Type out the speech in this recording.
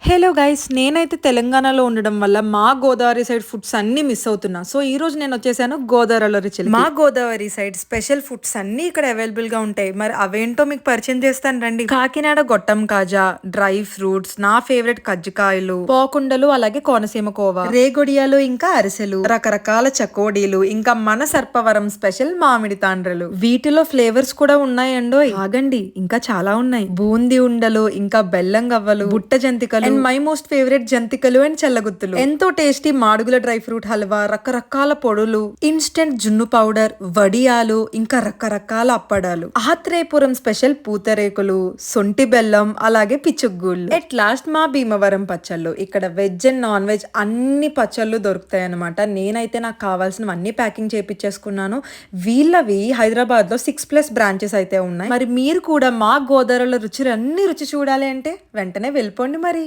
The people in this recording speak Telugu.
Hello guys! నేనైతే తెలంగాణలో ఉండడం వల్ల మా గోదావరి సైడ్ ఫుడ్స్ అన్నీ మిస్ అవుతున్నా. సో, ఈరోజు నేనొచ్చేసాను గోదావరిలో రుచులకి. మా గోదావరి సైడ్ స్పెషల్ ఫుడ్స్ అన్నీ ఇక్కడ అవైలబుల్‌గా ఉంటాయి. మరి అవేంటో మీకు పరిచయం చేస్తాను రండి. కాకినాడ గొట్టం కాజా, డ్రై ఫ్రూట్స్, నా ఫేవరెట్ కజ్జికాయలు, పోకుండలు, అలాగే కోనసీమ కోవా, రేగొడియాలు, ఇంకా అరిసెలు, రకరకాల చకోడీలు, ఇంకా మన సర్పవరం స్పెషల్ మామిడి తాండ్రలు. వీటిలో ఫ్లేవర్స్ కూడా ఉన్నాయండోయ్. ఆగండి, ఇంకా చాలా ఉన్నాయి. బూందీ ఉండలు, ఇంకా బెల్లం గవ్వలు, బుట్ట జంతికలు, అండ్ మై మోస్ట్ ఫేవరెట్ జంతికలు అండ్ చల్లగుత్తులు. ఎంతో tasty Madugula dry fruit halwa, రకరకాల పొడులు, ఇన్స్టెంట్ జున్ను పౌడర్, వడియాలు, ఇంకా రకరకాల అప్పడాలు, ఆత్రేయపురం స్పెషల్ పూతరేకులు, సొంటి బెల్లం, అలాగే పిచ్చుగ్గూళ్ళు. ఎట్ లాస్ట్ మా భీమవరం పచ్చళ్ళు. ఇక్కడ వెజ్ అండ్ నాన్ వెజ్ అన్ని పచ్చళ్ళు దొరుకుతాయి అనమాట. నేనైతే నాకు కావాల్సినవన్నీ ప్యాకింగ్ చేపించేసుకున్నాను. వీళ్ళవి హైదరాబాద్ లో 6+ బ్రాంచెస్ అయితే ఉన్నాయి. మరి మీరు కూడా మా గోదావరిలో రుచి చూడాలి అంటే వెంటనే వెళ్ళిపోండి మరి.